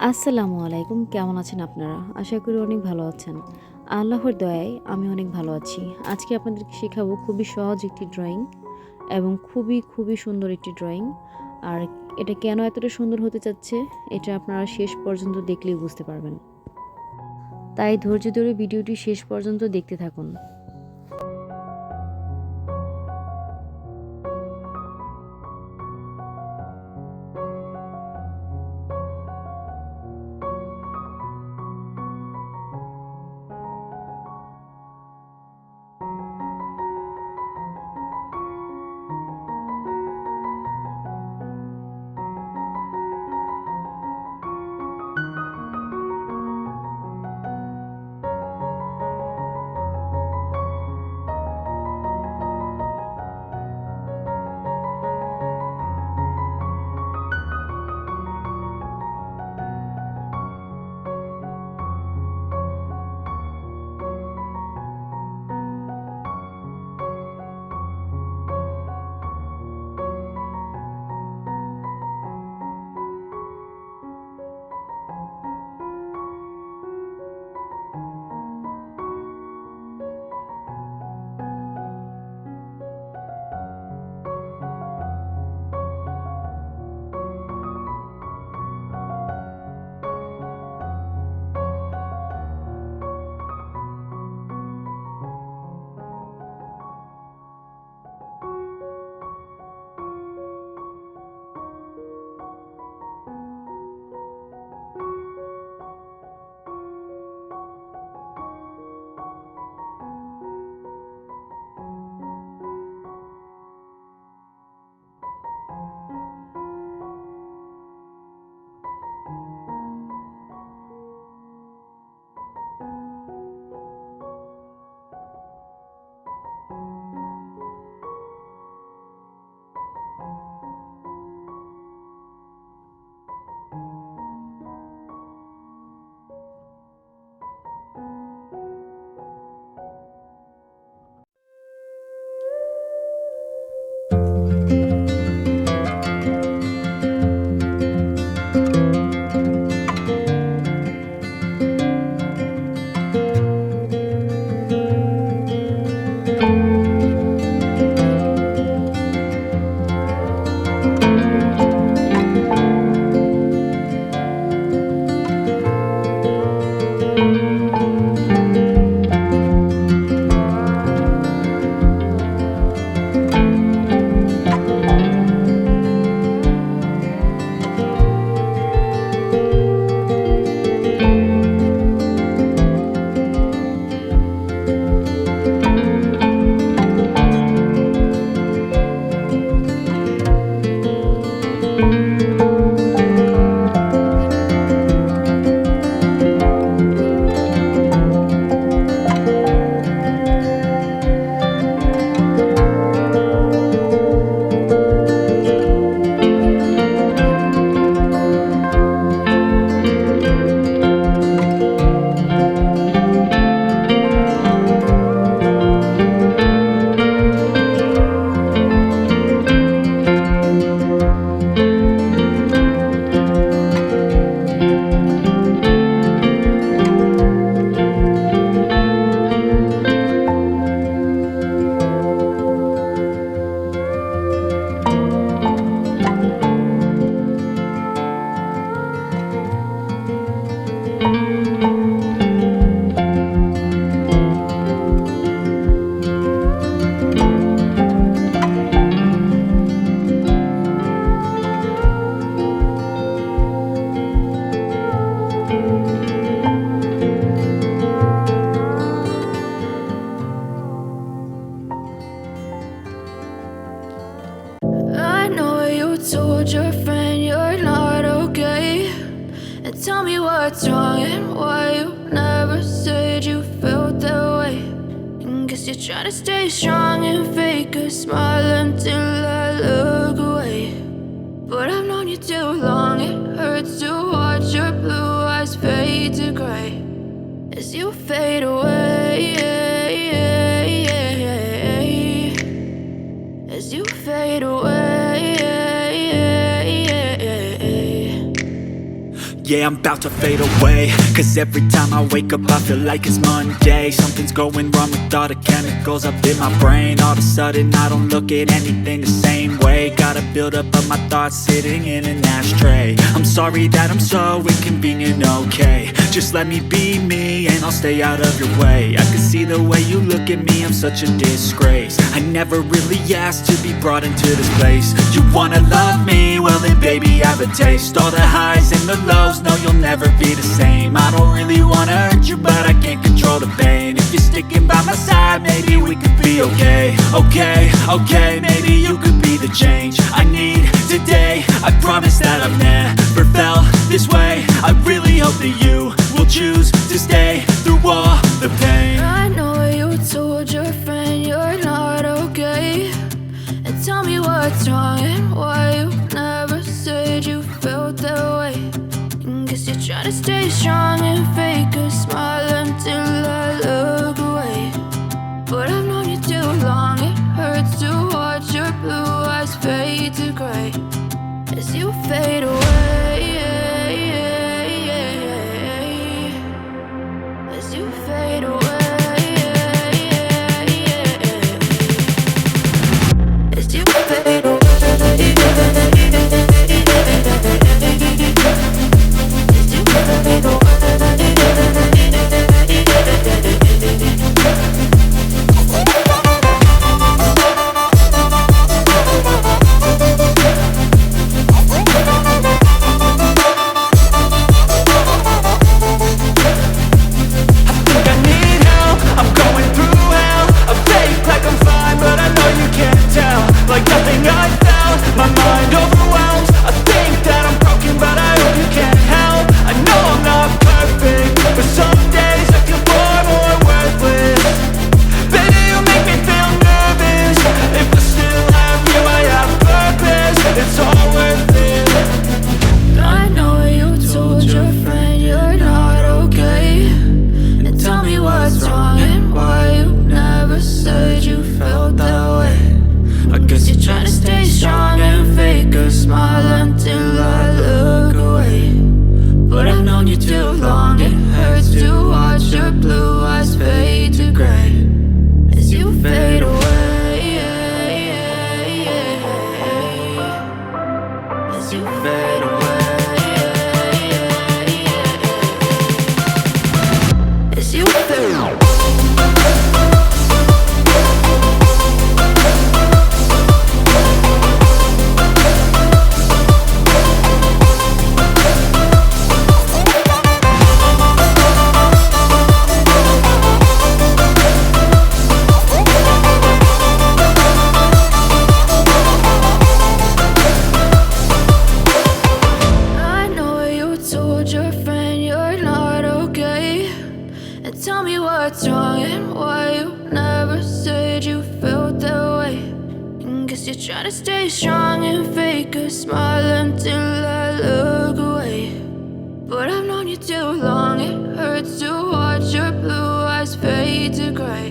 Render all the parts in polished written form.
আসসালামু আলাইকুম। কেমন আছেন আপনারা? আশা করি অনেক ভালো আছেন। আল্লাহর দয়ায় আমি অনেক ভালো আছি। আজকে আপনাদেরকে শেখাবো খুবই সহজ একটি ড্রয়িং এবং খুবই সুন্দর একটি ড্রয়িং। আর এটা কেন এতটা সুন্দর হতে চাচ্ছে, এটা আপনারা শেষ পর্যন্ত দেখলেই বুঝতে পারবেন। তাই ধৈর্য ধরে ভিডিওটি শেষ পর্যন্ত দেখতে থাকুন। I know you told your friend you're not okay. And tell me what's wrong and why you never said you felt that way. And guess you're trying to stay strong and fake a smile until I look away. But I've known you too long, it hurts to watch your blue eyes fade to gray as you fade away. As you fade away. Yeah, I'm about to fade away. Cause every time I wake up I feel like it's Monday. Something's going wrong with all the chemicals up in my brain. All of a sudden I don't look at anything the same way. Gotta build up of my thoughts sitting in an ashtray. I'm sorry that I'm so inconvenient, okay. Just let me be me and I'll stay out of your way. I can see the way you look at me, I'm such a disgrace. I never really asked to be brought into this place. You wanna love me? Well then baby I have a taste. All the highs and the lows, no you'll never be the same. I don't really wanna hurt you but I can't control the pain. If you're sticking by my side maybe we could be okay. Okay, maybe you could be the change I need today. I promise that I've never felt this way. I really hope that you will choose to stay through all the pain. I know you told your friend you're not okay, and tell me what's wrong and why you never said you felt that way. And guess you're trying to stay strong and fake a smile until I look away. But I've known you too long, it hurts to watch your blue eyes fade to gray as you fade away. As you fade away. As you fade away. As you fade away. Tell me what's wrong and why you never said you felt that way. And guess you're trying to stay strong and fake a smile until I look away. But I've known you too long, it hurts to watch your blue eyes fade to gray.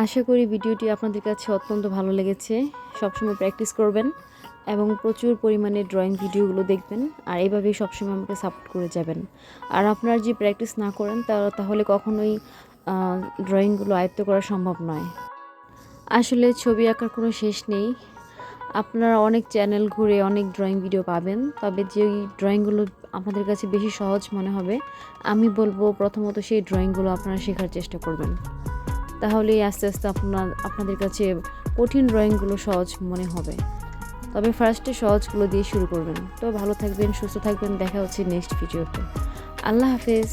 আশা করি ভিডিওটি আপনাদের কাছে অত্যন্ত ভালো লেগেছে। সবসময় practice করবেন এবং প্রচুর পরিমাণে ড্রয়িং ভিডিওগুলো দেখবেন আর এইভাবেই সবসময় আমাকে সাপোর্ট করে যাবেন। আর আপনারা যে প্র্যাকটিস না করেন তাহলে কখনোই ড্রয়িংগুলো আয়ত্ত করা সম্ভব নয়। আসলে ছবি আঁকার কোনো শেষ নেই। আপনারা অনেক চ্যানেল ঘুরে অনেক ড্রয়িং ভিডিও পাবেন, তবে যে ড্রয়িংগুলো আপনাদের কাছে বেশি সহজ মনে হবে আমি বলবো প্রথমত সেই ড্রয়িংগুলো আপনারা শেখার চেষ্টা করবেন। তাহলেই আস্তে আস্তে আপনাদের কাছে কঠিন ড্রয়িংগুলো সহজ মনে হবে। তবে ফার্স্টে সহজগুলো দিয়ে শুরু করবেন। তো ভালো থাকবেন, সুস্থ থাকবেন, দেখা হচ্ছে নেক্সট ভিডিওতে। আল্লাহ হাফেজ।